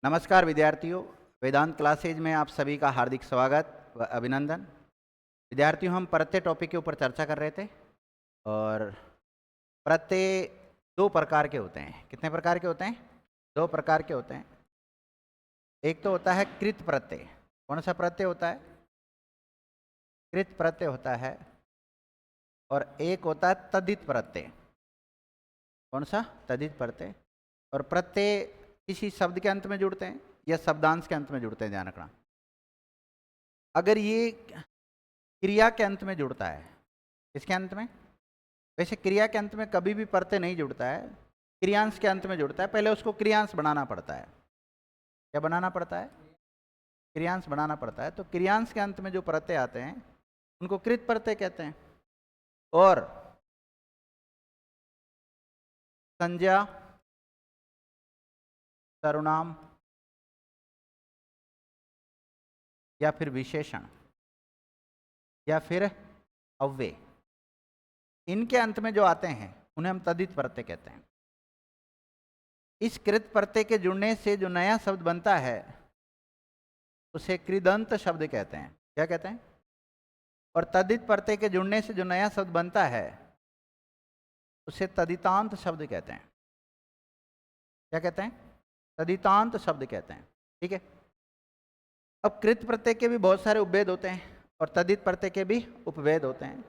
नमस्कार विद्यार्थियों, वेदांत क्लासेज में आप सभी का हार्दिक स्वागत व अभिनंदन। विद्यार्थियों, हम प्रत्यय टॉपिक के ऊपर चर्चा कर रहे थे और प्रत्यय दो प्रकार के होते हैं। कितने प्रकार के होते हैं? दो प्रकार के होते हैं। एक तो होता है कृत प्रत्यय। कौन सा प्रत्यय होता है? कृत प्रत्यय होता है। और एक होता है तद्धित प्रत्यय। कौन सा? तद्धित प्रत्यय। और प्रत्यय किसी शब्द के अंत में जुड़ते हैं या शब्दांश के अंत में जुड़ते हैं, ध्यान रखना। अगर ये क्रिया के अंत में जुड़ता है, किसके अंत में? वैसे क्रिया के अंत में कभी भी प्रत्यय नहीं जुड़ता है, क्रियांश के अंत में जुड़ता है। पहले उसको क्रियांश बनाना पड़ता है। क्या बनाना पड़ता है? क्रियांश बनाना पड़ता है। तो क्रियांश के अंत में जो प्रत्यय आते हैं उनको कृत प्रत्यय कहते हैं। और संज्ञा, सर्वनाम या फिर विशेषण या फिर अव्यय, इनके अंत में जो आते हैं उन्हें हम तद्धित प्रत्यय कहते हैं। इस कृत प्रत्यय के जुड़ने से जो नया शब्द बनता है उसे कृदंत शब्द कहते हैं। क्या कहते हैं? और तद्धित प्रत्यय के जुड़ने से जो नया शब्द बनता है उसे तद्धितांत शब्द कहते हैं। क्या कहते हैं? तद्धितांत शब्द कहते हैं। ठीक है। अब कृत प्रत्यय के भी बहुत सारे उपभेद होते हैं और तद्धित प्रत्यय के भी उपभेद होते हैं।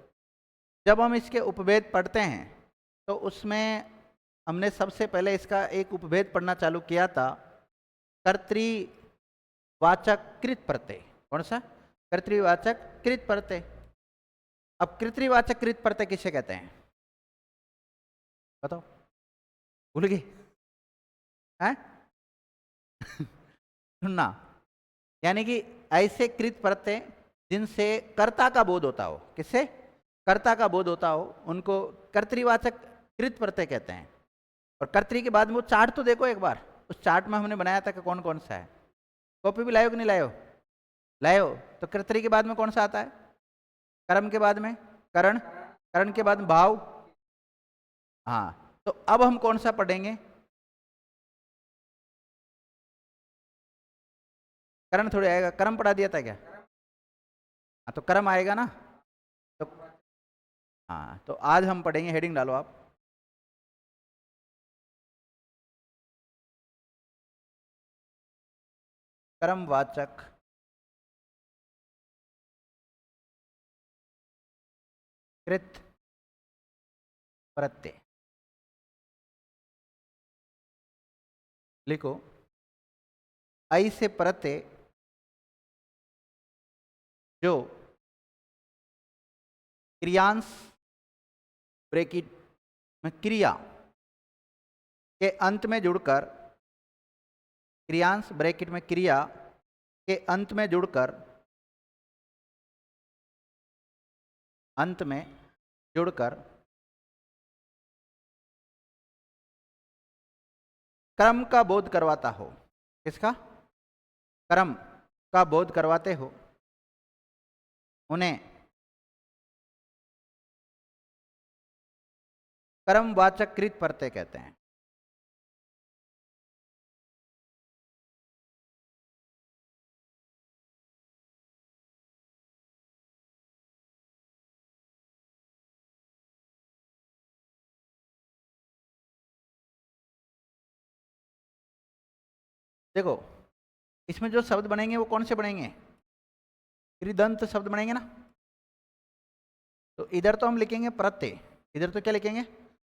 जब हम इसके उपभेद पढ़ते हैं तो उसमें हमने सबसे पहले इसका एक उपभेद पढ़ना चालू किया था, कर्तृवाचक कृत प्रत्यय। कौन सा? कर्तृवाचक कृत प्रत्यय। अब कर्तृवाचक कृत प्रत्यय किसे कहते हैं? बताओ, भूल गए? हैं? सुनना, यानी कि ऐसे कृत प्रत्यय जिनसे कर्ता का बोध होता हो। किससे? कर्ता का बोध होता हो, उनको कर्तृवाचक कृत प्रत्यय कहते हैं। और कर्तृ के बाद में वो चार्ट तो देखो एक बार, उस चार्ट में हमने बनाया था कि कौन कौन सा है। कॉपी भी लायो कि नहीं लायो? लायो। तो कर्तृ के बाद में कौन सा आता है? कर्म के बाद में करण, करण के बाद में भाव। हाँ, तो अब हम कौन सा पढ़ेंगे? करण थोड़ी आएगा, कर्म पढ़ा दिया था क्या? हाँ, तो कर्म आएगा ना। तो हाँ, तो आज हम पढ़ेंगे, हेडिंग डालो आप, कर्मवाचक कृत प्रत्यय। लिखो, ऐसे प्रत्यय जो क्रियांश ब्रैकेट में क्रिया के अंत में जुड़कर, क्रियांश ब्रैकेट में क्रिया के अंत में जुड़कर, अंत में जुड़कर कर्म का बोध करवाता हो। किसका? कर्म का बोध करवाते हो, उन्हें कर्मवाचक कृत प्रत्यय कहते हैं। देखो, इसमें जो शब्द बनेंगे वो कौन से बनेंगे? कृदंत शब्द बनेंगे ना। तो इधर तो हम लिखेंगे प्रत्यय, इधर तो क्या लिखेंगे?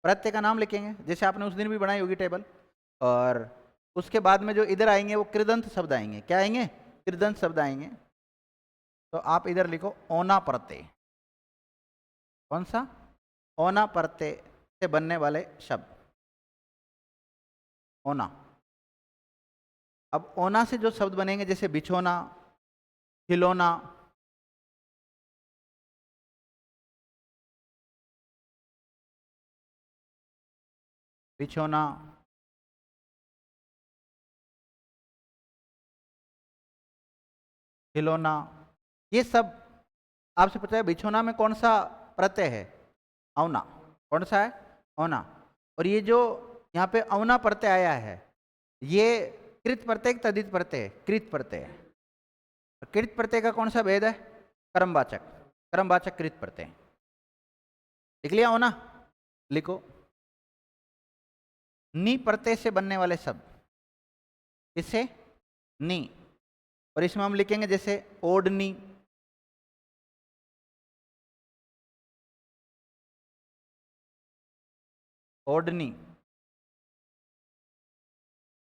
प्रत्यय का नाम लिखेंगे, जैसे आपने उस दिन भी बनाई होगी टेबल। और उसके बाद में जो इधर आएंगे वो कृदंत शब्द आएंगे। क्या आएंगे? कृदंत शब्द आएंगे। तो आप इधर लिखो ओना प्रत्यय। कौन सा? ओना प्रत्यय से बनने वाले शब्द, ओना। अब ओना से जो शब्द बनेंगे जैसे बिछोना, खिलौना, बिछोना, खिलौना, ये सब आपसे पूछा है बिछोना में कौन सा प्रत्यय है? औना। कौन सा है? औना। और ये जो यहाँ पे औना प्रत्यय आया है, ये कृत प्रत्यय तद्धित प्रत्यय, कृत प्रत्यय। कृत प्रत्यय का कौन सा भेद है? कर्मवाचक, कर्मवाचक कृत प्रत्यय। लिख लिया हो ना? लिखो। नी प्रत्यय से बनने वाले शब्द, इससे नी, और इसमें हम लिखेंगे जैसे ओढ़नी, ओढ़नी,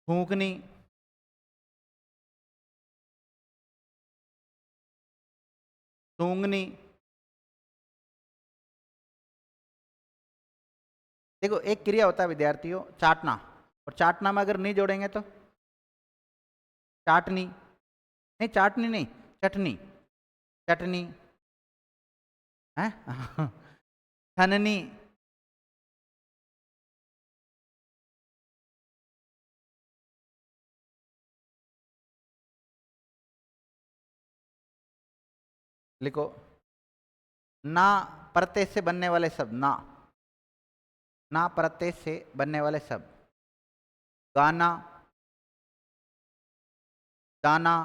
फूंकनी, सूंघनी। देखो एक क्रिया होता है विद्यार्थियों, चाटना, और चाटना में अगर नहीं जोड़ेंगे तो चाटनी, नहीं चाटनी नहीं, चटनी, चटनी है छननी, लिखो। ना प्रत्यय से बनने वाले शब्द, ना, ना प्रत्यय से बनने वाले शब्द, गाना, दाना,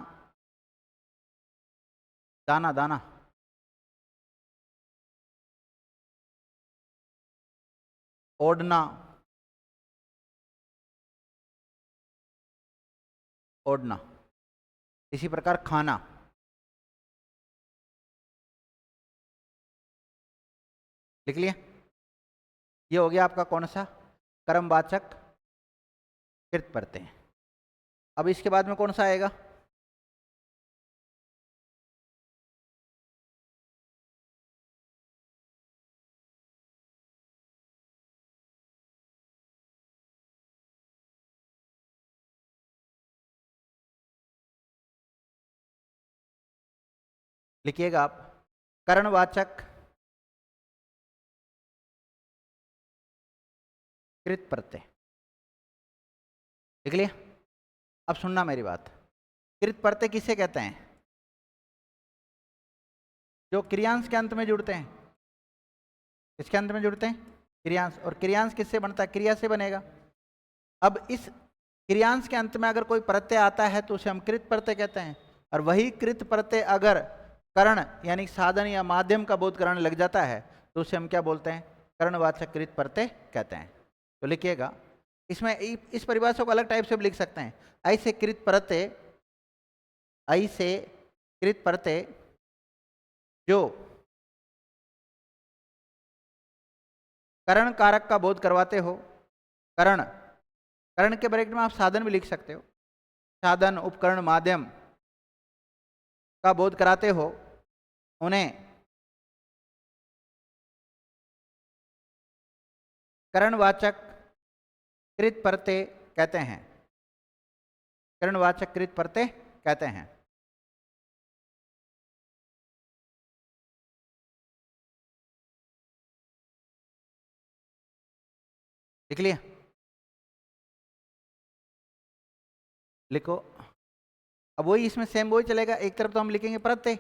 दाना दाना, ओढ़ना, ओढ़ना। इसी प्रकार खाना। लिख लिया? ये हो गया आपका कौन सा? कर्मवाचक कृत प्रत्यय। अब इसके बाद में कौन सा आएगा? लिखिएगा आप, कर्णवाचक कृत प्रत्यय। लिख लिया? अब सुनना मेरी बात। कृत प्रत्यय किसे कहते हैं? जो क्रियांश के अंत में जुड़ते हैं। किसके अंत में जुड़ते हैं? क्रियांश। और क्रियांश किससे बनता है? क्रिया से बनेगा। अब इस क्रियांश के अंत में अगर कोई प्रत्यय आता है तो उसे हम कृत प्रत्यय कहते हैं, और वही कृत प्रत्यय अगर कर्ण यानी साधन या माध्यम का बोध कराने लग जाता है तो उसे हम क्या बोलते हैं? कर्णवाचक कृत प्रत्यय कहते हैं। तो लिखिएगा, इसमें इस परिभाषा को अलग टाइप से भी लिख सकते हैं। ऐसे कृत प्रत्यय, ऐसे कृत प्रत्यय जो करण कारक का बोध करवाते हो, करण, करण के ब्रैकेट में आप साधन भी लिख सकते हो, साधन, उपकरण, माध्यम का बोध कराते हो, उन्हें करणवाचक कृत प्रत्यय कहते हैं। करणवाचक कृत प्रत्यय कहते हैं। लिख लिया? लिखो। अब वही इसमें सेम वही चलेगा। एक तरफ तो हम लिखेंगे प्रत्यय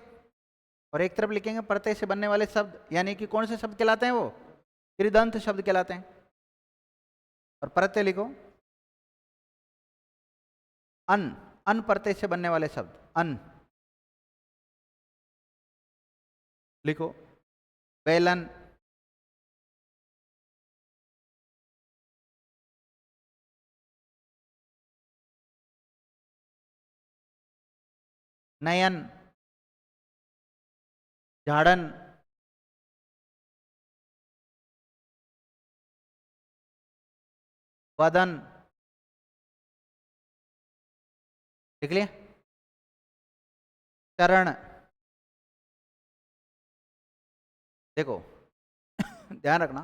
और एक तरफ लिखेंगे प्रत्यय से बनने वाले शब्द, यानी कि कौन से शब्द कहलाते हैं? वो कृदंत शब्द कहलाते हैं। और प्रत्यय लिखो अन, अन प्रत्यय से बनने वाले शब्द, अन। लिखो बेलन, नयन, झाड़न, वदन। लिख लिया? चरण। देखो ध्यान रखना,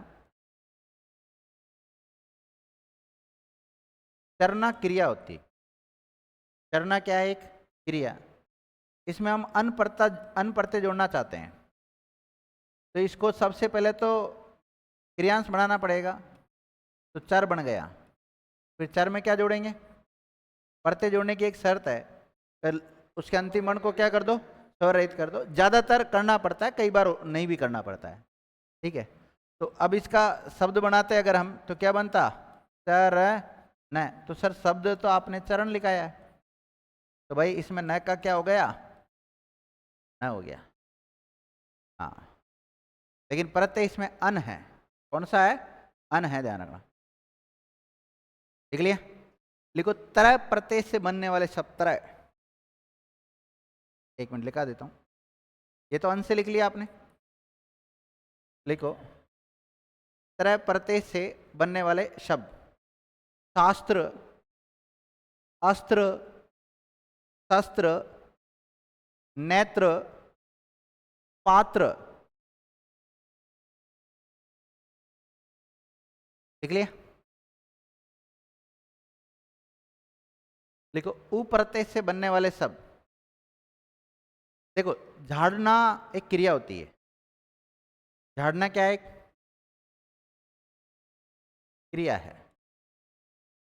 चरना क्रिया होती है। चरना क्या है? एक क्रिया। इसमें हम अन प्रत्यय जोड़ना चाहते हैं, तो इसको सबसे पहले तो क्रियांश बनाना पड़ेगा, तो चर बन गया। फिर चर में क्या जोड़ेंगे? प्रत्यय जोड़ने की एक शर्त है, फिर उसके अंतिम वर्ण को क्या कर दो? स्वर रहित कर दो। ज्यादातर करना पड़ता है, कई बार नहीं भी करना पड़ता है। ठीक है, तो अब इसका शब्द बनाते अगर हम तो क्या बनता? चर न। तो सर शब्द तो आपने चरण लिखाया है, तो भाई इसमें न का क्या हो गया, न हो गया। हाँ, लेकिन प्रत्यय इसमें अन है। कौन सा है, अन है, ध्यान रखना। लिख लिया, लिखो तरह प्रत्यय से बनने वाले शब्द तरह। एक मिनट लिखा देता हूं, ये तो अन से लिख लिया आपने। लिखो तरह प्रत्यय से बनने वाले शब्द, शास्त्र, अस्त्र, शस्त्र, नेत्र, पात्र। लिख लिया, लिखो उ प्रत्यय से बनने वाले शब्द। देखो झाड़ना एक क्रिया होती है, झाड़ना क्या है, एक क्रिया है।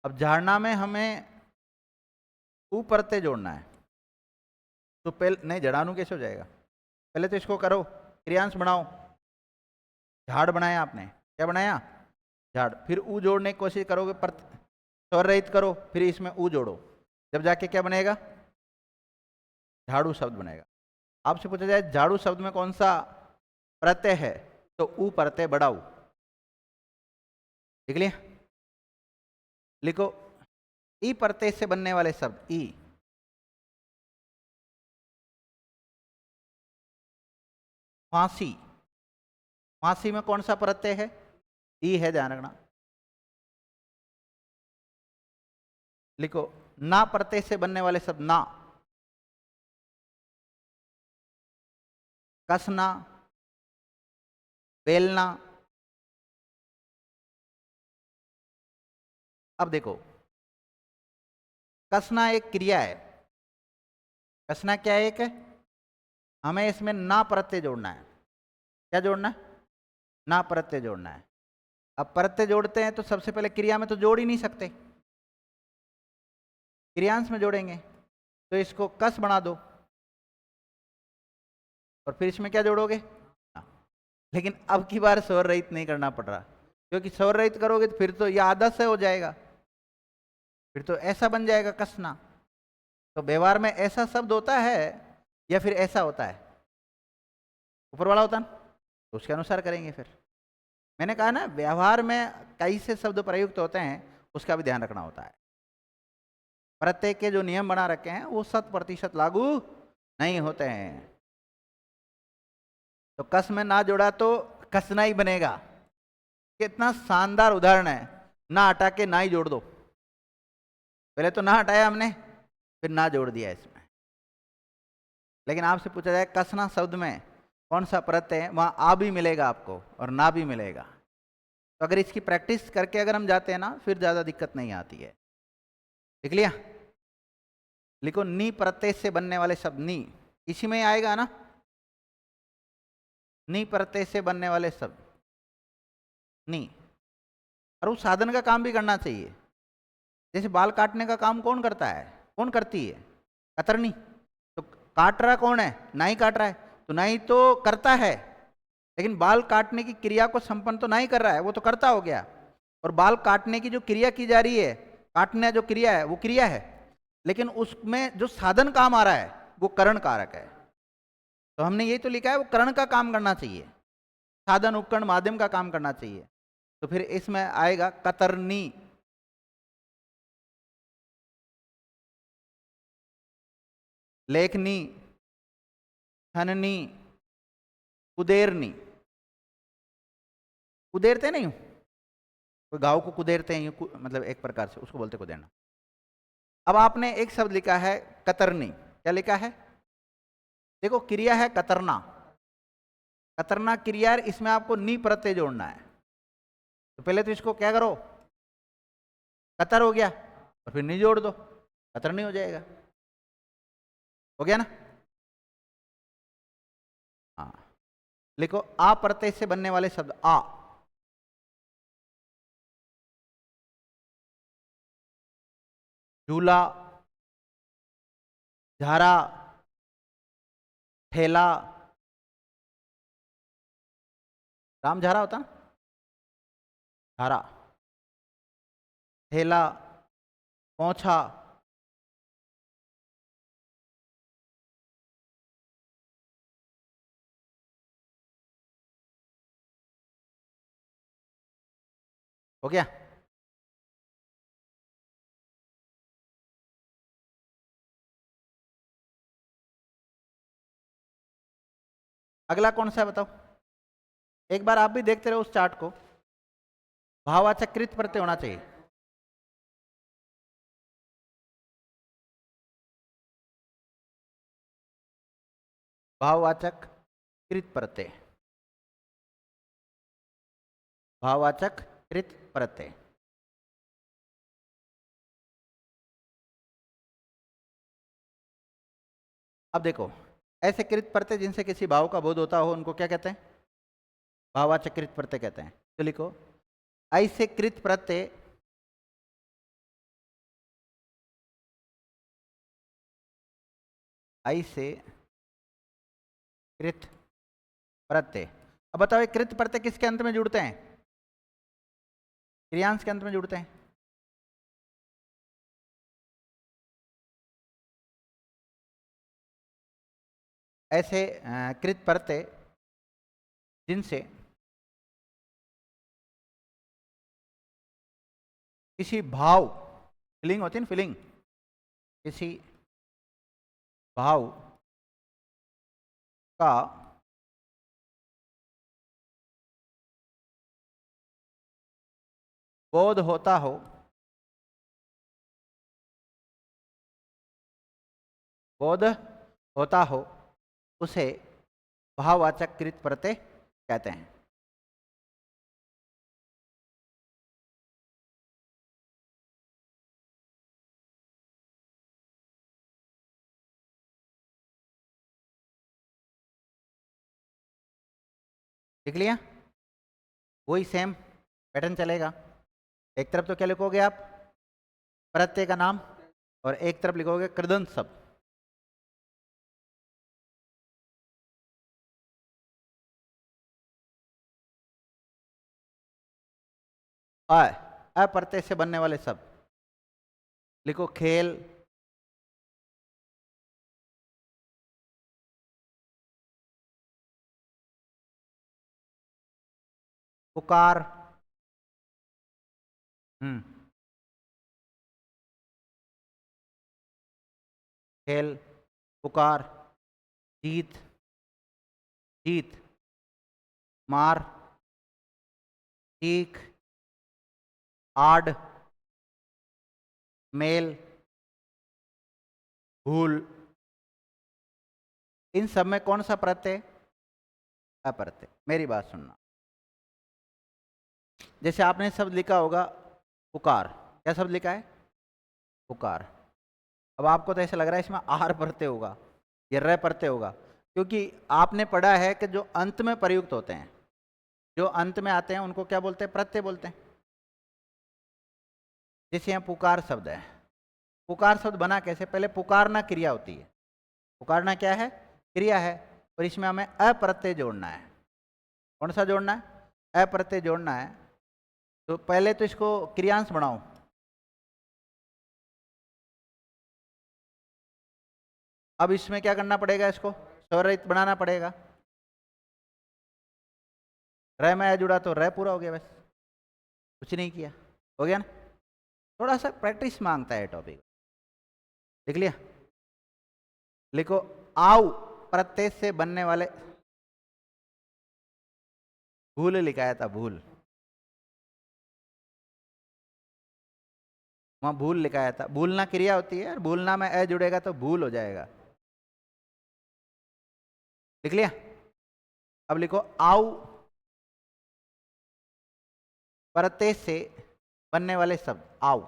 अब झाड़ना में हमें उ प्रत्यय जोड़ना है, तो पहले नहीं, जड़ाणु कैसे हो जाएगा, पहले तो इसको करो, क्रियांश बनाओ। झाड़ बनाया आपने, क्या बनाया, झाड़, फिर उ जोड़ने की कोशिश करोगे, स्वर रहित करो, फिर इसमें उ जोड़ो, जब जाके क्या बनेगा, झाड़ू शब्द बनेगा। आपसे पूछा जाए झाड़ू शब्द में कौन सा प्रत्यय है, तो उ प्रत्यय बढ़ाऊ। लिख लिया, लिखो ई प्रत्यय से बनने वाले शब्द, ई, फांसी, फांसी में कौन सा प्रत्यय है, ई है, ध्यान रखना। लिखो ना प्रत्यय से बनने वाले शब्द, ना, कसना, बेलना। अब देखो कसना एक क्रिया है, कसना क्या है, एक है, हमें इसमें ना प्रत्यय जोड़ना है। क्या जोड़ना है, ना प्रत्यय जोड़ना है। अब प्रत्यय जोड़ते हैं तो सबसे पहले क्रिया में तो जोड़ ही नहीं सकते, क्रियांश में जोड़ेंगे, तो इसको कस बना दो, और फिर इसमें क्या जोड़ोगे, ना। लेकिन अब की बार स्वर रहित नहीं करना पड़ रहा, क्योंकि स्वर रहित करोगे तो फिर तो यह आदत से हो जाएगा, फिर तो ऐसा बन जाएगा कसना। तो व्यवहार में ऐसा शब्द होता है या फिर ऐसा होता है, ऊपर वाला होता ना, तो उसके अनुसार करेंगे। फिर मैंने कहा ना, व्यवहार में कई से शब्द प्रयुक्त होते हैं, उसका भी ध्यान रखना होता है। प्रत्यय के जो नियम बना रखे हैं वो 100% लागू नहीं होते हैं। तो कस में ना जोड़ा तो कसना ही बनेगा। कितना शानदार उदाहरण है, ना हटा के ना ही जोड़ दो, पहले तो ना हटाया हमने, फिर ना जोड़ दिया इसमें। लेकिन आपसे पूछा जाए कसना शब्द में कौन सा प्रत्यय है, वहां आ भी मिलेगा आपको और ना भी मिलेगा। तो अगर इसकी प्रैक्टिस करके अगर हम जाते हैं ना, फिर ज्यादा दिक्कत नहीं आती है। लिख लिया, लिखो नी प्रत्यय से बनने वाले शब्द, नी इसी में आएगा ना, नी प्रत्यय से बनने वाले शब्द, नी। और उस साधन का काम भी करना चाहिए। जैसे बाल काटने का काम कौन करता है, कौन करती है, कतरनी। तो काट रहा कौन है, नाई काट रहा है, तो नाई तो करता है, लेकिन बाल काटने की क्रिया को संपन्न तो नहीं कर रहा है, वो तो करता हो गया। और बाल काटने की जो क्रिया की जा रही है, काटने जो क्रिया है वो क्रिया है, लेकिन उसमें जो साधन काम आ रहा है वो करण कारक है। तो हमने ये तो लिखा है वो करण का काम करना चाहिए, साधन उपकरण माध्यम का काम करना चाहिए। तो फिर इसमें आएगा कतरनी, लेखनी, छननी, कुदेरनी। कुदेरते नहीं, कोई गाँव को कुदेरते हैं, मतलब एक प्रकार से उसको बोलते कुदेरना। अब आपने एक शब्द लिखा है कतरनी, क्या लिखा है, देखो क्रिया है कतरना, कतरना क्रिया, इसमें आपको नी प्रत्यय जोड़ना है। तो पहले तो इसको क्या करो, कतर हो गया, और फिर नी जोड़ दो, कतरनी हो जाएगा। हो गया ना। हाँ, लिखो आ प्रत्यय से बनने वाले शब्द, आ, झूला, झारा, ठेला, राम झारा होता ना, झारा, ठेला, पोंछा, हो गया? अगला कौन सा है बताओ? एक बार आप भी देखते रहो उस चार्ट को। भाववाचक कृत प्रत्यय होना चाहिए। भाववाचक कृत प्रत्यय, भाववाचक कृत प्रत्यय। अब देखो, ऐसे कृत प्रत्यय जिनसे किसी भाव का बोध होता हो उनको क्या कहते हैं? भाववाचक कृत प्रत्यय कहते हैं। तो लिखो, ऐसे कृत प्रत्यय ऐसे कृत प्रत्यय। अब बताओ, ये कृत प्रत्यय किसके अंत में जुड़ते हैं? क्रियांश के अंत में जुड़ते हैं। ऐसे कृत प्रत्यय जिनसे किसी भाव, फीलिंग होती है ना, फीलिंग, किसी भाव का बोध होता हो, बोध होता हो, उसे भाववाचक कृत प्रत्यय कहते हैं। लिख लिया? वही सेम पैटर्न चलेगा। एक तरफ तो क्या लिखोगे आप? प्रत्यय का नाम, और एक तरफ लिखोगे कृदंत शब्द। अ, अप्रत्यय से बनने वाले शब्द लिखो, खेल, पुकार, खेल, पुकार, जीत, जीत, मार, चीख, आड़, मेल, भूल। इन सब में कौन सा प्रत्यय? अप्रत्यय। मेरी बात सुनना, जैसे आपने शब्द लिखा होगा पुकार, क्या शब्द लिखा है? पुकार। अब आपको तो ऐसा लग रहा है इसमें आहार प्रत्यय होगा, ये र प्रत्यय होगा, क्योंकि आपने पढ़ा है कि जो अंत में प्रयुक्त होते हैं, जो अंत में आते हैं उनको क्या बोलते हैं? प्रत्यय बोलते हैं। जैसे यहाँ पुकार शब्द है, पुकार शब्द बना कैसे? पहले पुकारना क्रिया होती है, पुकारना क्या है? क्रिया है, और इसमें हमें अप्रत्यय जोड़ना है। कौन सा जोड़ना है? अप्रत्यय जोड़ना है। तो पहले तो इसको क्रियांश बनाओ। अब इसमें क्या करना पड़ेगा? इसको स्वरहित बनाना पड़ेगा। र में जुड़ा तो र पूरा हो गया, बस कुछ नहीं किया, हो गया ना? थोड़ा सा प्रैक्टिस मांगता है टॉपिक। लिख लिया? लिखो, आउ प्रत्यय से बनने वाले, भूल लिखाया था, भूल, वहां भूल लिखाया था। भूलना क्रिया होती है, और भूलना में अ जुड़ेगा तो भूल हो जाएगा। लिख लिया? अब लिखो, आउ प्रत्यय से बनने वाले शब्द, आउ,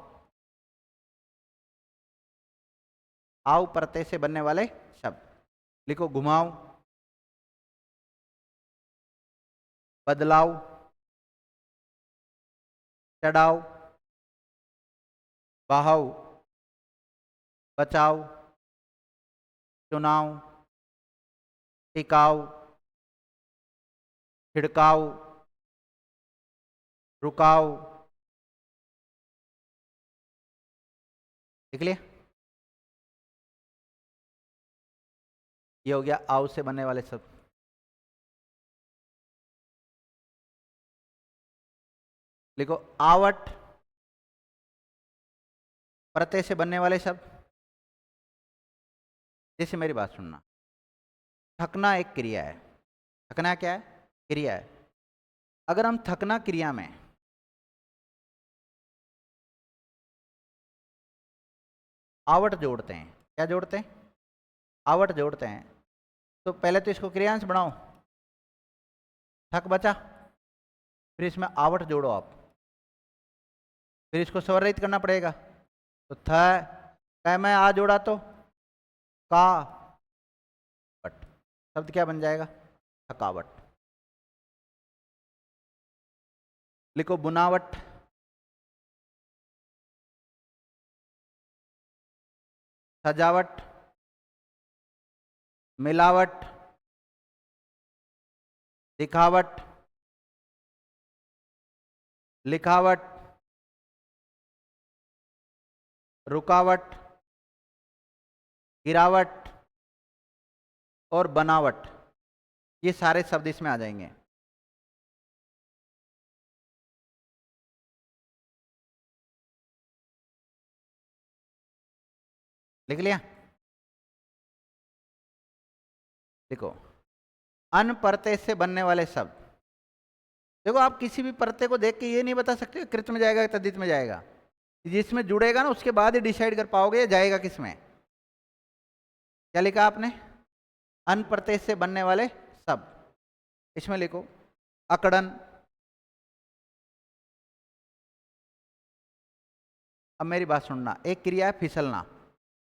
आउ प्रत्यय से बनने वाले शब्द। लिखो, घुमाओ, बदलाव, चढ़ाओ, बहाओ, बचाओ, चुनाव, टिकाओ, छिड़काओ, रुकाओ। लिख लिया? ये हो गया आउ से बनने वाले शब्द। लिखो आवट, प्रत्यय से बनने वाले शब्द। जैसे मेरी बात सुनना, थकना एक क्रिया है। थकना क्या है? क्रिया है। अगर हम थकना क्रिया में आवट जोड़ते हैं, क्या जोड़ते हैं? आवट जोड़ते हैं, तो पहले तो इसको क्रियांश बनाओ, थक बचा, फिर इसमें आवट जोड़ो आप, फिर इसको स्वर रहित करना पड़ेगा। तो थ में आ जोड़ा तो का वट, शब्द क्या बन जाएगा? थकावट। लिखो बुनावट, सजावट, मिलावट, दिखावट, लिखावट, रुकावट, गिरावट और बनावट, ये सारे शब्द इसमें आ जाएंगे। लिख लिया? देखो, अन प्रत्यय से बनने वाले शब्द। देखो, आप किसी भी प्रत्यय को देख के ये नहीं बता सकते कृत में जाएगा या तद्धित में जाएगा। जिसमें जुड़ेगा ना उसके बाद ही डिसाइड कर पाओगे ये जाएगा किसमें। क्या लिखा आपने? अन प्रत्यय से बनने वाले शब्द। इसमें लिखो अकड़न। अब मेरी बात सुनना, एक क्रिया है फिसलना।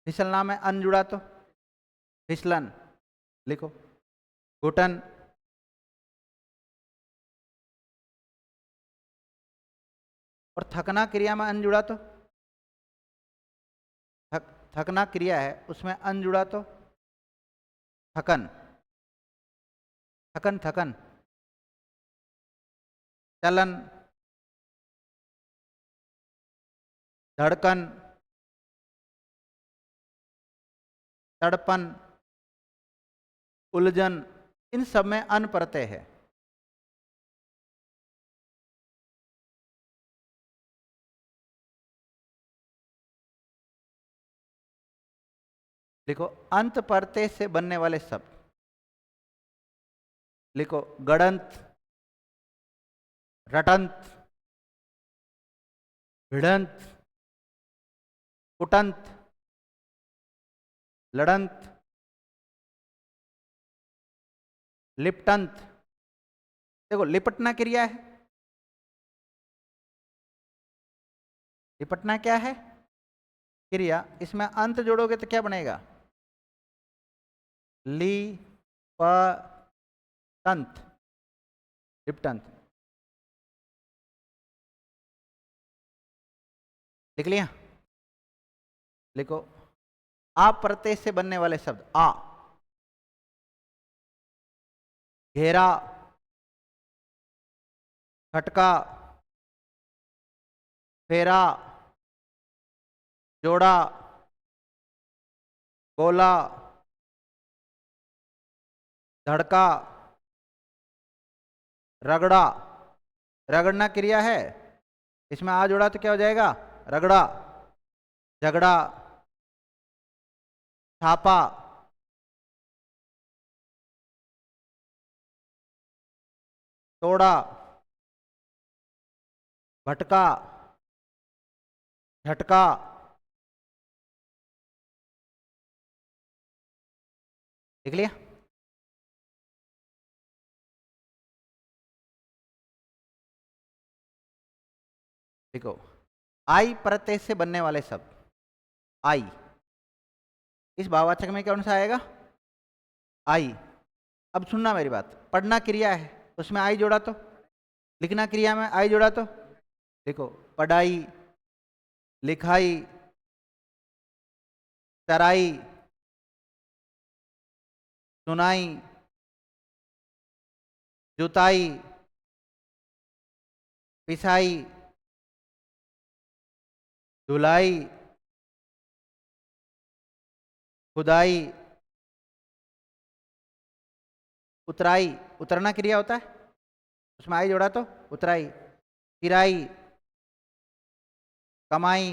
फिसलना में अन जुड़ा तो फिसलन। लिखो घुटन, और थकना क्रिया में अन जुड़ा तो थकना क्रिया है उसमें अन जुड़ा तो थकन। थकन थकन, चलन, धड़कन, तड़पन, उलझन, इन सब में अन प्रत्यय है। लिखो अंत प्रत्यय से बनने वाले शब्द। लिखो गड़ंत, रटंत, भिड़ंत, कुटंत, लड़ंत, लिपटंत। देखो लिपटना क्रिया है। लिपटना क्या है? क्रिया। इसमें अंत जोड़ोगे तो क्या बनेगा? ली प तंत, लिपटंत। लिख लिया? लिखो आ प्रत्यय से बनने वाले शब्द। आ, घेरा, खटका, फेरा, जोड़ा, गोला, धड़का, रगड़ा। रगड़ना क्रिया है, इसमें आ जोड़ा तो क्या हो जाएगा? रगड़ा। झगड़ा, छापा, तोड़ा, भटका, झटका। देख लिया? देखो आई प्रत्यय से बनने वाले शब्द। आई, इस भाववाचक में कौन सा आएगा? आई। अब सुनना मेरी बात, पढ़ना क्रिया है उसमें आई जोड़ा तो, लिखना क्रिया में आई जोड़ा तो। देखो पढ़ाई, लिखाई, चराई, सुनाई, जुताई, पिसाई, धुलाई, खुदाई, उतराई। उतरना क्रिया होता है उसमें आई जोड़ा तो उतराई। किराई, कमाई,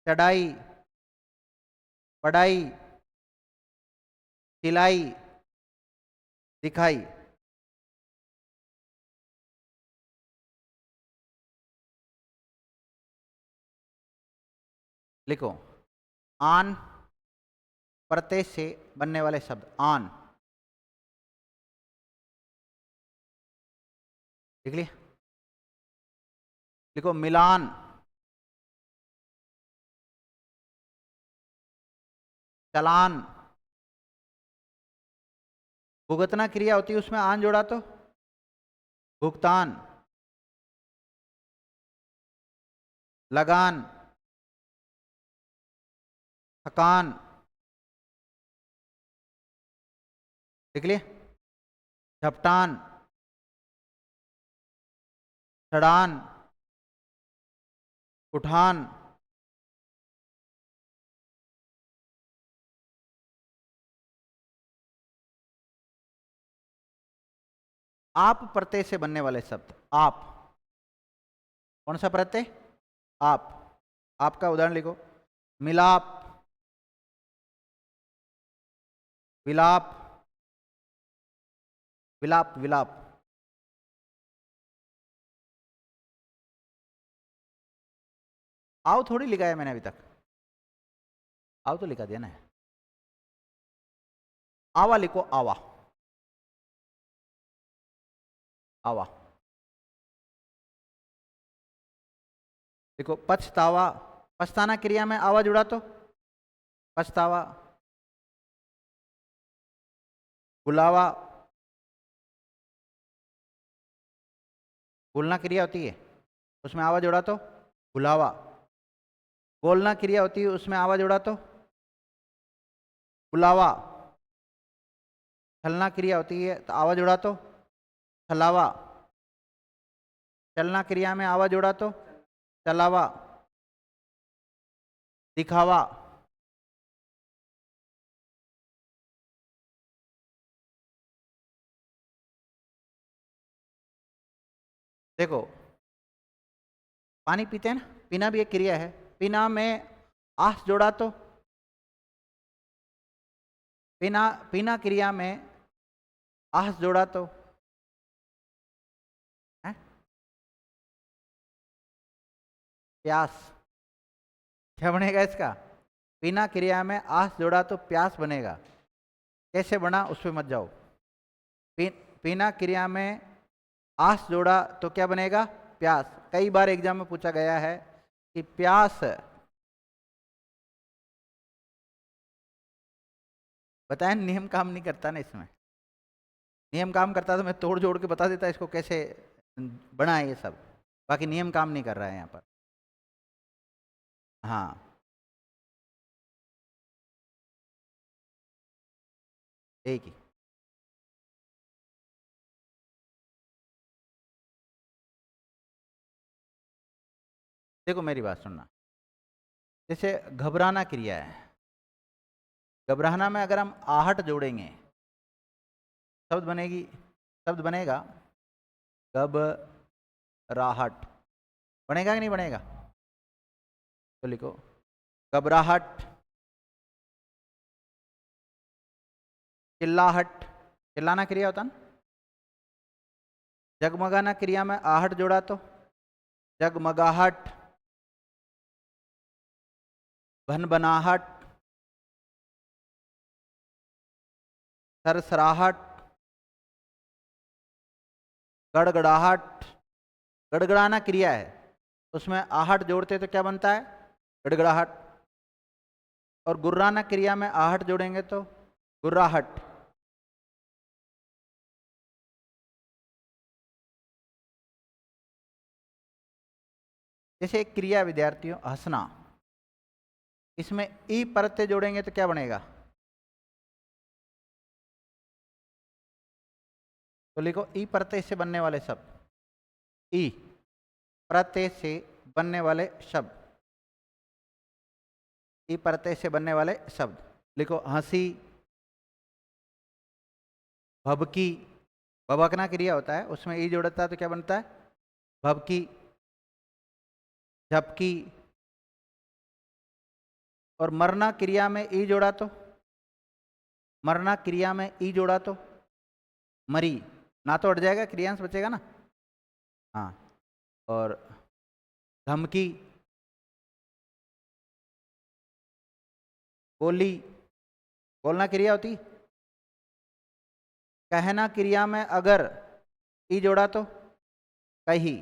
चढ़ाई, पढ़ाई, सिलाई, दिखाई। लिखो, आन प्रत्यय से बनने वाले शब्द। आन, लिख लिया। लिखो, मिलान, चालान। भुगतना क्रिया होती है, उसमें आन जोड़ा तो भुगतान, लगान, थकान। लिख लिया। झपटान, चढ़ान, उठान। आप प्रत्यय से बनने वाले शब्द। आप, कौन सा प्रत्यय? आप। आपका उदाहरण लिखो, मिलाप, विलाप, विलाप, विलाप। आओ थोड़ी लिखा है मैंने अभी तक। आओ तो लिखा दिया ना। आवा लिखो, आवा, आवा। देखो, पछतावा, पछताना क्रिया में आवा जुड़ा तो पछतावा। बुलावा, बोलना क्रिया होती है, उसमें आवा जोड़ा तो बुलावा। बोलना क्रिया होती है, उसमें आवा जोड़ा तो बुलावा। चलना क्रिया होती है, तो आवा जोड़ा तो चलावा। चलना क्रिया में आवा जोड़ा तो चलावा। दिखावा, देखो, पानी पीते हैं ना, पीना भी एक क्रिया है। पीना में आस जोड़ा तो पीना, पीना क्रिया में आस जोड़ा तो है प्यास। क्या बनेगा इसका? पीना क्रिया में आस जोड़ा तो प्यास बनेगा। कैसे बना उस पर मत जाओ। पीना क्रिया में आस जोड़ा तो क्या बनेगा? प्यास। कई बार एग्जाम में पूछा गया है कि प्यास, बताएं, नियम काम नहीं करता ना इसमें। नियम काम करता तो मैं तोड़ जोड़ के बता देता इसको कैसे बना है ये सब। बाकी नियम काम नहीं कर रहा है यहाँ पर। हाँ, एक ही। देखो मेरी बात सुनना, जैसे घबराना क्रिया है। घबराना में अगर हम आहट जोड़ेंगे, शब्द बनेगी, शब्द बनेगा घबराहट। बनेगा कि नहीं बनेगा? तो लिखो, घबराहट, चिल्लाहट। चिल्लाना क्रिया होता ना। जगमगाना क्रिया में आहट जोड़ा तो जगमगाहट। भनभनाहट, सरसराहट, गड़गड़ाहट। गड़गड़ाना क्रिया है, उसमें आहट जोड़ते तो क्या बनता है? गड़गड़ाहट। और गुर्राना क्रिया में आहट जोड़ेंगे तो गुर्राहट। जैसे एक क्रिया विद्यार्थियों, हंसना, इसमें ई प्रत्यय जोड़ेंगे तो क्या बनेगा? तो लिखो, ई प्रत्यय से बनने वाले शब्द। ई प्रत्यय से बनने वाले शब्द। ई प्रत्यय से बनने वाले शब्द। लिखो, हंसी, भभकी, भवकना क्रिया होता है, उसमें ई जोड़ता है तो क्या बनता है? भवकी, झपकी। और मरना क्रिया में ई जोड़ा तो, मरना क्रिया में ई जोड़ा तो मरी। ना तो हट जाएगा, क्रियांश बचेगा ना। हाँ। और धमकी, बोली, बोलना क्रिया होती। कहना क्रिया में अगर ई जोड़ा तो कही।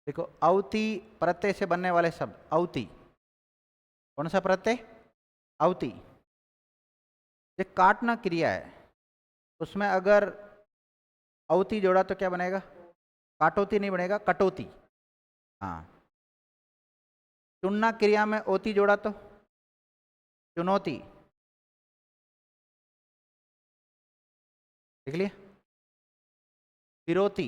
देखो, अवती प्रत्यय से बनने वाले शब्द। अवती कौन सा प्रत्यय? अवती। ये काटना क्रिया है, उसमें अगर अवती जोड़ा तो क्या बनेगा? काटोती नहीं बनेगा, कटौती। हाँ। चुनना क्रिया में ओती जोड़ा तो चुनौती। देख लिया। फिरौती।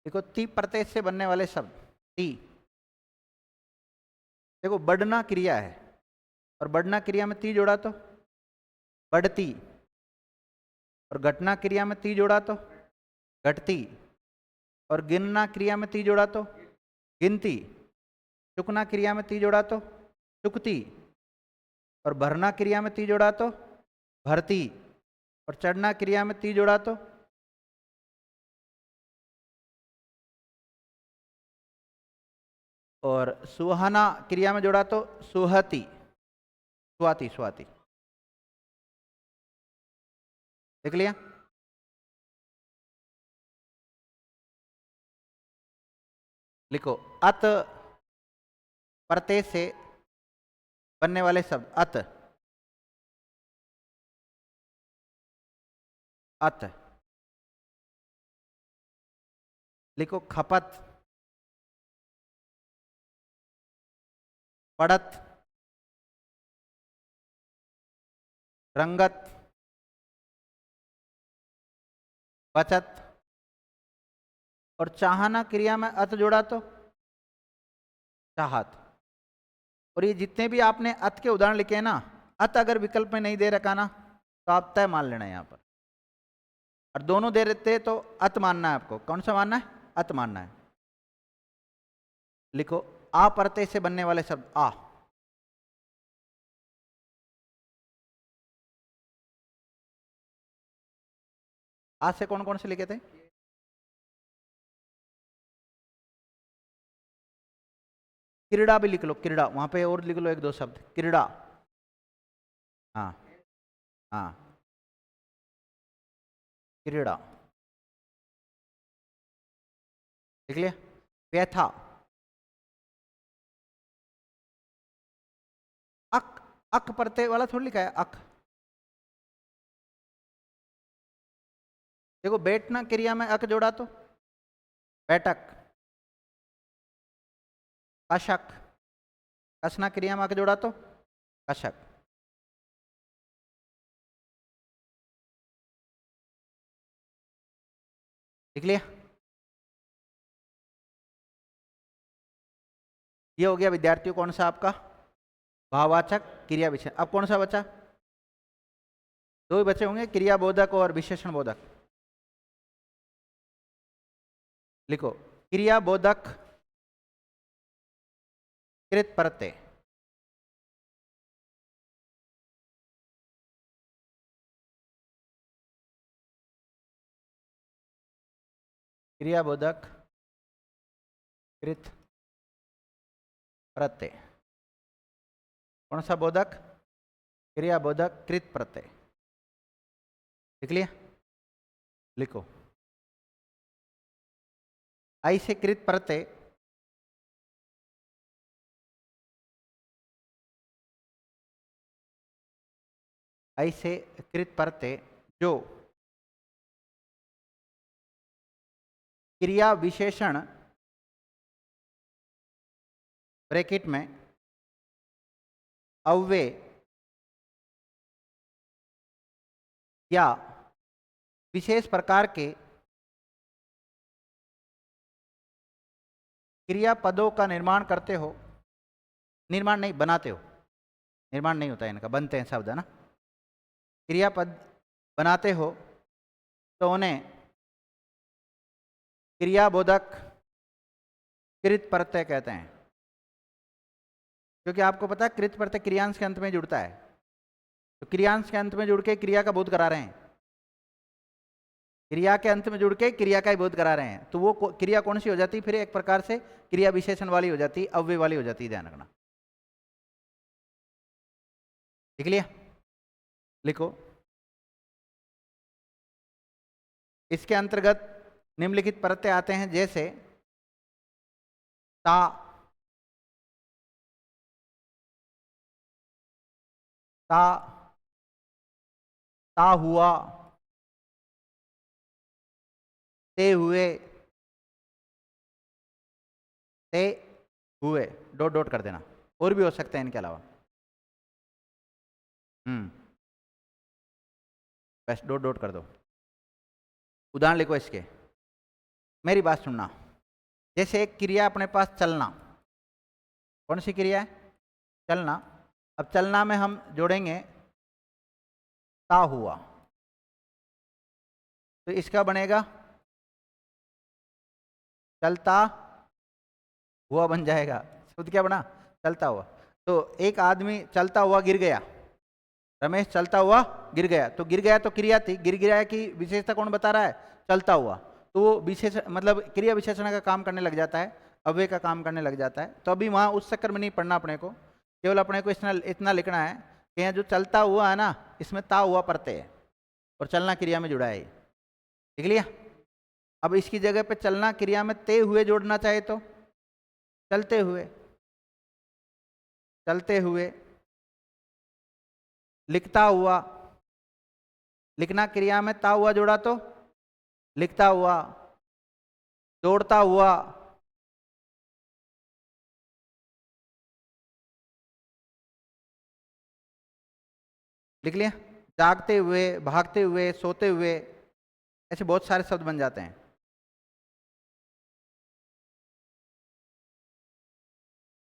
देखो, ती प्रत्यय से बनने वाले शब्द। ती, देखो बढ़ना क्रिया है, और बढ़ना क्रिया में ती जोड़ा तो बढ़ती। और घटना क्रिया में ती जोड़ा तो घटती। और गिनना क्रिया में ती जोड़ा तो गिनती। चुकना क्रिया में ती जोड़ा तो चुकती। और भरना क्रिया में ती जोड़ा तो भरती। और चढ़ना क्रिया में ती जोड़ा तो और सुहाना क्रिया में जोड़ा तो सुहती। सुहाती, सुहाती। देख लिया। लिखो, अत प्रत्यय से बनने वाले शब्द। अत, अत। लिखो, खपत, पड़त, रंगत, बचत। और चाहना क्रिया में अत जोड़ा तो चाहत। और ये जितने भी आपने अत के उदाहरण लिखे हैं ना, अत अगर विकल्प में नहीं दे रखा ना, तो आप तय मान लेना यहाँ पर। और दोनों दे रहते तो अत मानना है आपको। कौन सा मानना है? अत मानना है। लिखो, आ प्रत्यय से बनने वाले शब्द। आ, आ से कौन कौन से लिखे थे? क्रीड़ा भी लिख लो, क्रीड़ा। वहां पे और लिख लो एक दो शब्द, क्रीड़ा। हाँ, हाँ, क्रीड़ा। लिख लिया। व्यथा। अक, अक प्रत्यय वाला थोड़ी लिखा है, अक। देखो, बैठना क्रिया में अक जोड़ा तो बैठक। कशक, कसना क्रिया में अक जोड़ा तो कशक। लिख लिया। ये हो गया विद्यार्थियों कौन सा आपका? भाववाचक क्रिया विशेषण। अब कौन सा बचा? दो ही बचे होंगे, क्रिया बोधक और विशेषण बोधक। लिखो, क्रिया बोधक कृत प्रत्यय। क्रिया बोधक कृत प्रत्यय। कौन सा बोधक? क्रिया बोधक कृत प्रत्यय। लिख लिया। लिखो, आई से कृत प्रत्यय। आई से कृत प्रत्यय जो क्रिया विशेषण ब्रैकेट में अव्यय या विशेष प्रकार के क्रियापदों का निर्माण करते हो, निर्माण नहीं बनाते हो, निर्माण नहीं होता है इनका, बनते हैं शब्द है ना, क्रियापद बनाते हो तो उन्हें क्रियाबोधक कृत प्रत्यय कहते हैं। क्योंकि आपको पता है कृत प्रत्यय क्रियांश के अंत में जुड़ता है, तो क्रियांश के अंत में जुड़ के क्रिया का बोध करा रहे हैं, क्रिया के अंत में जुड़ के क्रिया का ही बोध करा रहे हैं, तो वो क्रिया कौन सी हो जाती है फिर? एक प्रकार से क्रिया विशेषण वाली हो जाती है, अव्यय वाली हो जाती है, ध्यान रखना। लिख लिया? लिखो। इसके अंतर्गत निम्नलिखित प्रत्यय आते हैं, जैसे ता, ता, ता हुआ, ते हुए, ते हुए, डॉट डॉट कर देना, और भी हो सकते हैं इनके अलावा। बस डॉट डॉट कर दो। उदाहरण लिखो इसके, मेरी बात सुनना। जैसे एक क्रिया अपने पास चलना, कौन सी क्रिया है? चलना। अब चलना में हम जोड़ेंगे ता हुआ, तो इसका बनेगा चलता हुआ बन जाएगा। शब्द क्या बना? चलता हुआ। तो एक आदमी चलता हुआ गिर गया, रमेश चलता हुआ गिर गया, तो गिर गया तो क्रिया थी, गिर गिरा की विशेषता कौन बता रहा है? चलता हुआ। तो वो विशेष मतलब क्रिया विशेषण का काम करने लग जाता है, अव्यय का काम करने लग जाता है। तो अभी वहाँ उस चक्कर में नहीं पढ़ना अपने को, केवल अपने को इतना लिखना है कि यहाँ जो चलता हुआ है ना, इसमें ता हुआ प्रत्यय है और चलना क्रिया में जुड़ा है। लिख लिया? अब इसकी जगह पे चलना क्रिया में ते हुए जोड़ना चाहे तो चलते हुए, चलते हुए, लिखता हुआ, लिखना क्रिया में ता हुआ जोड़ा तो लिखता हुआ, दौड़ता हुआ, लिख लिया? जागते हुए, भागते हुए, सोते हुए, ऐसे बहुत सारे शब्द बन जाते हैं।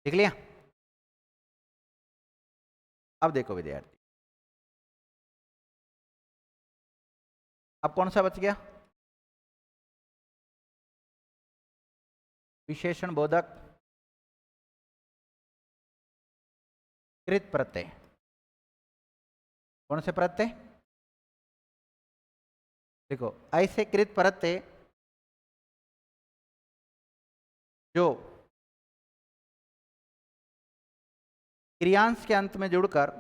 लिख लिया? अब देखो विद्यार्थी, अब कौन सा बच गया? विशेषण बोधक कृत प्रत्यय। कौन से प्रत्यय? देखो, ऐसे कृत प्रत्यय जो क्रियांश के अंत में जुड़कर,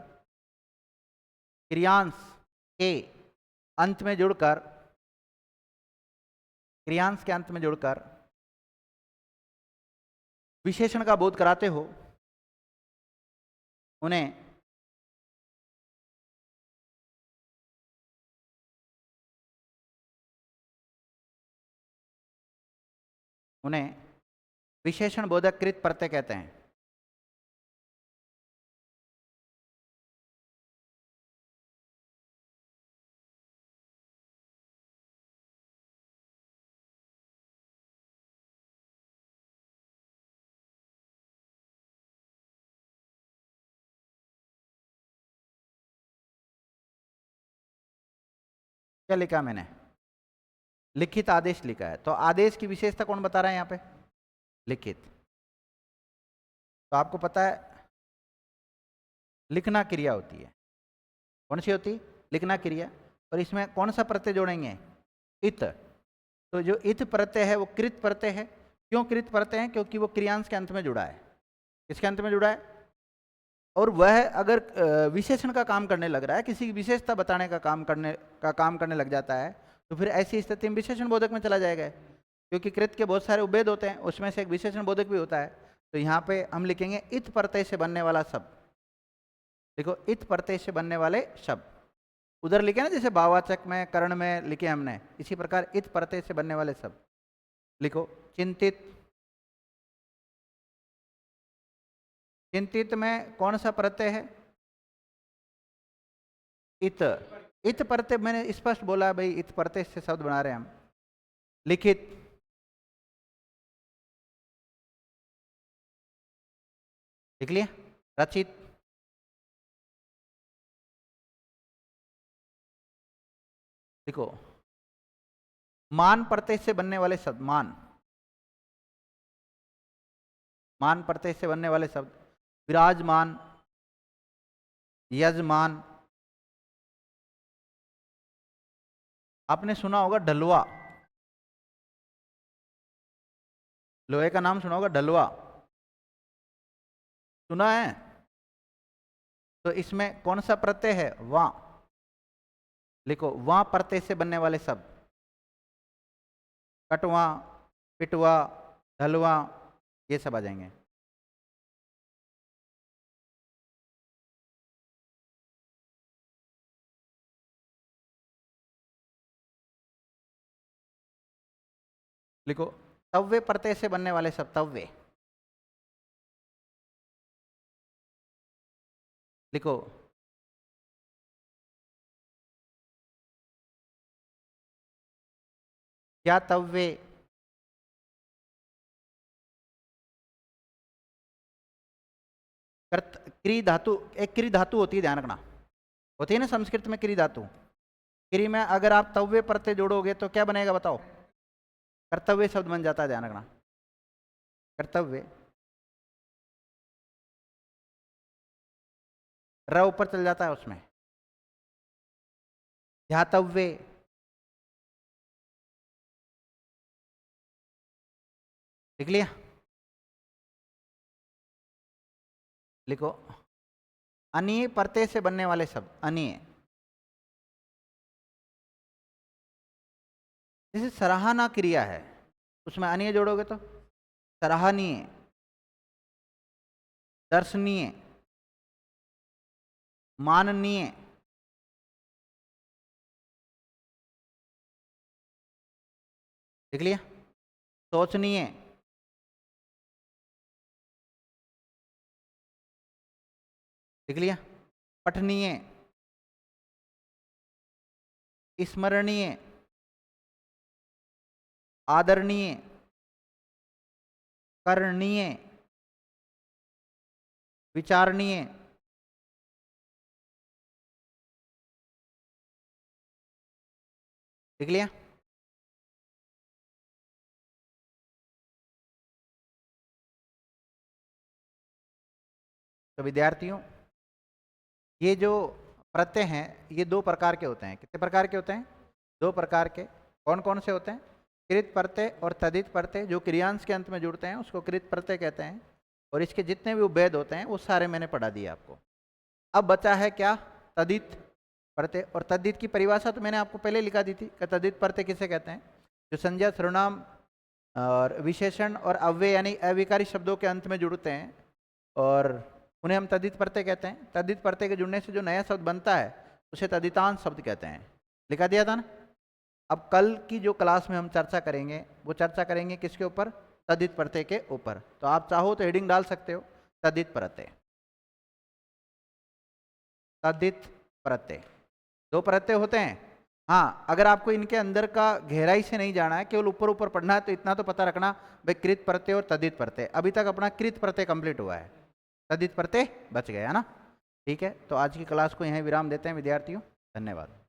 क्रियांश के अंत में जुड़कर, क्रियांश के अंत में जुड़कर विशेषण का बोध कराते हो, उन्हें उन्हें विशेषण बोधक कृत प्रत्यय कहते हैं। क्या लिखा मैंने? लिखित आदेश लिखा है, तो आदेश की विशेषता कौन बता रहा है यहाँ पे? लिखित। तो आपको पता है लिखना क्रिया होती है, कौन सी होती? लिखना क्रिया। और इसमें कौन सा प्रत्यय जोड़ेंगे? इत। तो जो इत प्रत्यय है वो कृत प्रत्यय है। क्यों कृत प्रत्यय है? क्योंकि वो क्रियांश के अंत में जुड़ा है। किसके अंत में जुड़ा है? और वह अगर विशेषण का काम करने लग रहा है, किसी की विशेषता बताने का काम करने लग जाता है, तो फिर ऐसी स्थिति में विशेषण बोधक में चला जाएगा। क्योंकि कृत के बहुत सारे उपभेद होते हैं, उसमें से एक विशेषण बोधक भी होता है। तो यहाँ पे हम लिखेंगे इत प्रत्यय से बनने वाला शब्द। देखो, इत प्रत्यय से बनने वाले शब्द उधर लिखे ना, जैसे भाववाचक में, कर्ण में लिखे हमने, इसी प्रकार इत प्रत्यय से बनने वाले शब्द लिखो। चिंतित, चिंतित में कौन सा प्रत्यय है? इत। इत प्रत्यय मैंने स्पष्ट बोला भाई, इत प्रत्यय से शब्द बना रहे हैं हम। लिखित, लिख लिया। रचित, देखो मान प्रत्यय से बनने वाले शब्द, मान, मान प्रत्यय से बनने वाले शब्द, विराजमान, यजमान। आपने सुना होगा ढलवा, लोहे का नाम सुना होगा ढलवा, सुना है? तो इसमें कौन सा प्रत्यय है? वा। लिखो, वा प्रत्यय से बनने वाले शब्द, कटवा, पिटवा, ढलवा, ये सब आ जाएंगे। लिखो, तव्वे प्रत्यय से बनने वाले शब्द, तव्वे। लिखो, क्या तव्वे, क्री धातु, एक क्री धातु होती है, ध्यान रखना, होती है ना संस्कृत में क्री धातु। क्री में अगर आप तव्वे प्रत्यय जोड़ोगे तो क्या बनेगा बताओ? कर्तव्य शब्द बन जाता है, ध्यान रखना, कर्तव्य। र ऊपर चल जाता है उसमें, ध्यातव्य। लिख लिया? लिखो, अनीय प्रत्यय से बनने वाले शब्द, अनीय, जैसे सराहना क्रिया है, उसमें अनीय जोड़ोगे तो सराहनीय, दर्शनीय, माननीय। लिख लिया? सोचनीय, लिख लिया? पठनीय, स्मरणीय, आदरणीय, करणीय, विचारणीय। लिख लिया? तो विद्यार्थियों, ये जो प्रत्यय हैं ये दो प्रकार के होते हैं। कितने प्रकार के होते हैं? दो प्रकार के। कौन कौन से होते हैं? कृत प्रत्यय और तदित प्रत्यय। जो क्रियांश के अंत में जुड़ते हैं उसको कृत प्रत्यय कहते हैं, और इसके जितने भी उपभेद होते हैं वो सारे मैंने पढ़ा दिए आपको। अब बचा है क्या? तदित प्रत्यय। और तद्धित की परिभाषा तो मैंने आपको पहले लिखा दी थी कि तद्धित प्रत्यय किसे कहते हैं? जो संज्ञा, सर्वनाम और विशेषण और अव्यय यानी अविकारी शब्दों के अंत में जुड़ते हैं और उन्हें हम तद्धित प्रत्यय कहते हैं। तद्धित प्रत्यय के जुड़ने से जो नया शब्द बनता है उसे तद्धितांश शब्द कहते हैं। लिखा दिया था ना? अब कल की जो क्लास में हम चर्चा करेंगे वो चर्चा करेंगे किसके ऊपर? तद्धित प्रत्यय के ऊपर। तो आप चाहो तो हेडिंग डाल सकते हो, तद्धित प्रत्यय। तद्धित प्रत्यय दो प्रत्यय होते हैं। हाँ, अगर आपको इनके अंदर का गहराई से नहीं जाना है, केवल ऊपर ऊपर पढ़ना है, तो इतना तो पता रखना भाई कृत प्रत्यय और तद्धित प्रत्यय। अभी तक अपना कृत प्रत्यय कंप्लीट हुआ है, तद्धित प्रत्यय बच गया है ना? ठीक है, तो आज की क्लास को यहीं विराम देते हैं विद्यार्थियों। धन्यवाद।